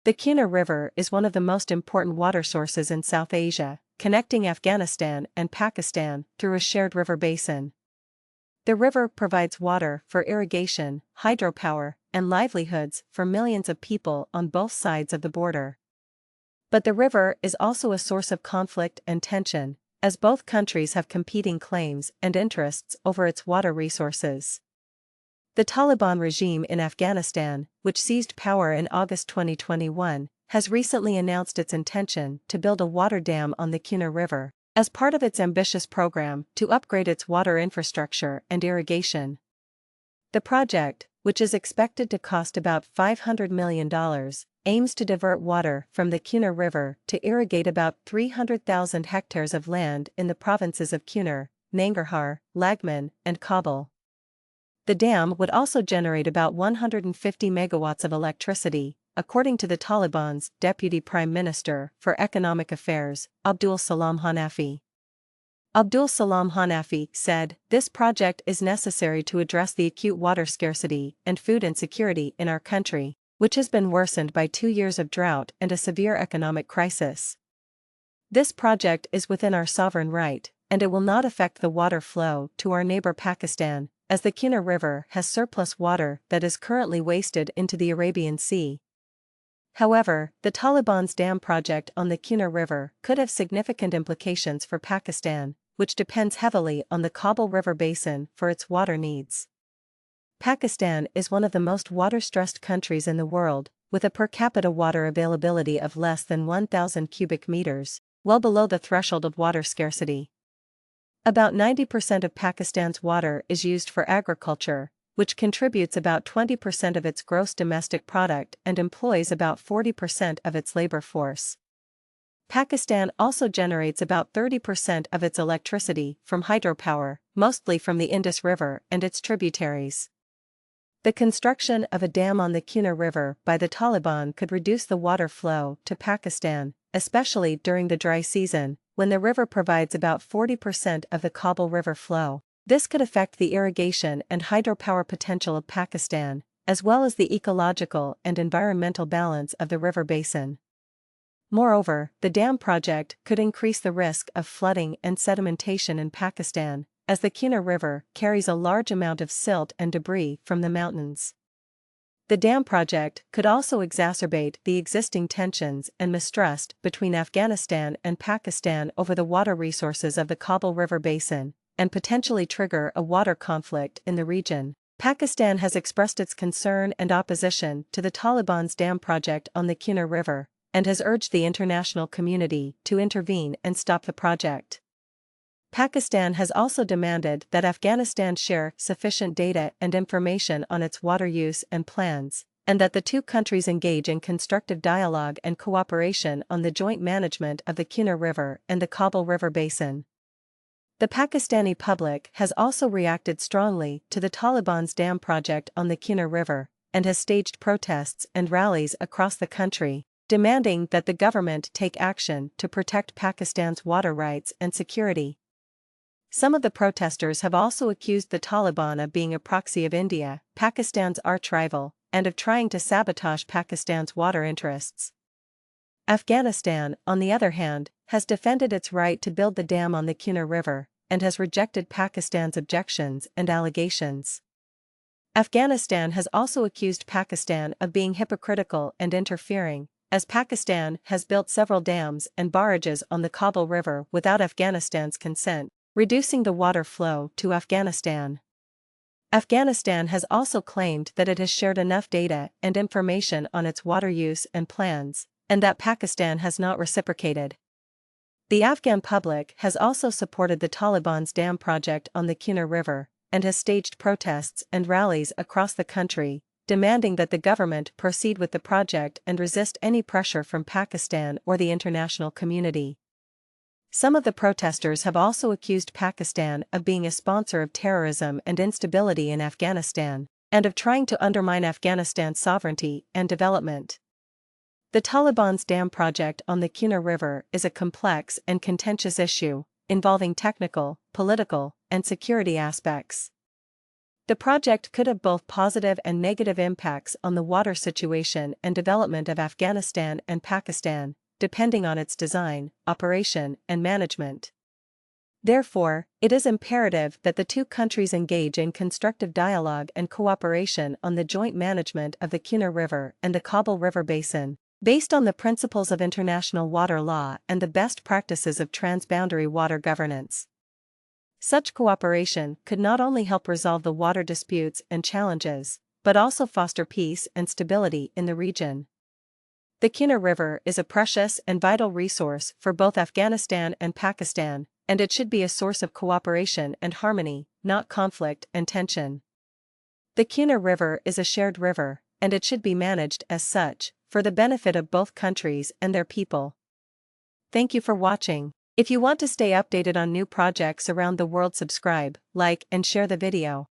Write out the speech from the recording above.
The Kuna River is one of the most important water sources in South Asia, connecting Afghanistan and Pakistan through a shared river basin. The river provides water for irrigation, hydropower, and livelihoods for millions of people on both sides of the border. But the river is also a source of conflict and tension, as both countries have competing claims and interests over its water resources. The Taliban regime in Afghanistan, which seized power in August 2021, has recently announced its intention to build a water dam on the Kuna River, as part of its ambitious program to upgrade its water infrastructure and irrigation. The project, which is expected to cost about $500 million, aims to divert water from the Kuna River to irrigate about 300,000 hectares of land in the provinces of Kunar, Nangarhar, Laghman, and Kabul. The dam would also generate about 150 megawatts of electricity, according to the Taliban's Deputy Prime Minister for Economic Affairs, Abdul Salam Hanafi. Abdul Salam Hanafi said, "This project is necessary to address the acute water scarcity and food insecurity in our country, which has been worsened by 2 years of drought and a severe economic crisis. This project is within our sovereign right, and it will not affect the water flow to our neighbor Pakistan, as the Kuna River has surplus water that is currently wasted into the Arabian Sea." However, the Taliban's dam project on the Kuna River could have significant implications for Pakistan, which depends heavily on the Kabul River basin for its water needs. Pakistan is one of the most water-stressed countries in the world, with a per capita water availability of less than 1,000 cubic meters, well below the threshold of water scarcity. About 90% of Pakistan's water is used for agriculture, which contributes about 20% of its gross domestic product and employs about 40% of its labor force. Pakistan also generates about 30% of its electricity from hydropower, mostly from the Indus River and its tributaries. The construction of a dam on the Kuna River by the Taliban could reduce the water flow to Pakistan, especially during the dry season, when the river provides about 40% of the Kabul River flow. This could affect the irrigation and hydropower potential of Pakistan, as well as the ecological and environmental balance of the river basin. Moreover, the dam project could increase the risk of flooding and sedimentation in Pakistan, as the Kuna River carries a large amount of silt and debris from the mountains. The dam project could also exacerbate the existing tensions and mistrust between Afghanistan and Pakistan over the water resources of the Kabul River basin, and potentially trigger a water conflict in the region. Pakistan has expressed its concern and opposition to the Taliban's dam project on the Kuna River, and has urged the international community to intervene and stop the project. Pakistan has also demanded that Afghanistan share sufficient data and information on its water use and plans, and that the two countries engage in constructive dialogue and cooperation on the joint management of the Kuna River and the Kabul River basin. The Pakistani public has also reacted strongly to the Taliban's dam project on the Kuna River, and has staged protests and rallies across the country, demanding that the government take action to protect Pakistan's water rights and security. Some of the protesters have also accused the Taliban of being a proxy of India, Pakistan's arch-rival, and of trying to sabotage Pakistan's water interests. Afghanistan, on the other hand, has defended its right to build the dam on the Kuna River, and has rejected Pakistan's objections and allegations. Afghanistan has also accused Pakistan of being hypocritical and interfering, as Pakistan has built several dams and barrages on the Kabul River without Afghanistan's consent, reducing the water flow to Afghanistan. Afghanistan has also claimed that it has shared enough data and information on its water use and plans, and that Pakistan has not reciprocated. The Afghan public has also supported the Taliban's dam project on the Kuna River, and has staged protests and rallies across the country, demanding that the government proceed with the project and resist any pressure from Pakistan or the international community. Some of the protesters have also accused Pakistan of being a sponsor of terrorism and instability in Afghanistan, and of trying to undermine Afghanistan's sovereignty and development. The Taliban's dam project on the Kuna River is a complex and contentious issue, involving technical, political, and security aspects. The project could have both positive and negative impacts on the water situation and development of Afghanistan and Pakistan, depending on its design, operation, and management. Therefore, it is imperative that the two countries engage in constructive dialogue and cooperation on the joint management of the Kuna River and the Kabul River Basin, based on the principles of international water law and the best practices of transboundary water governance. Such cooperation could not only help resolve the water disputes and challenges, but also foster peace and stability in the region. The Kuna River is a precious and vital resource for both Afghanistan and Pakistan, and it should be a source of cooperation and harmony, not conflict and tension. The Kuna River is a shared river, and it should be managed as such, for the benefit of both countries and their people. Thank you for watching. If you want to stay updated on new projects around the world, subscribe, like, and share the video.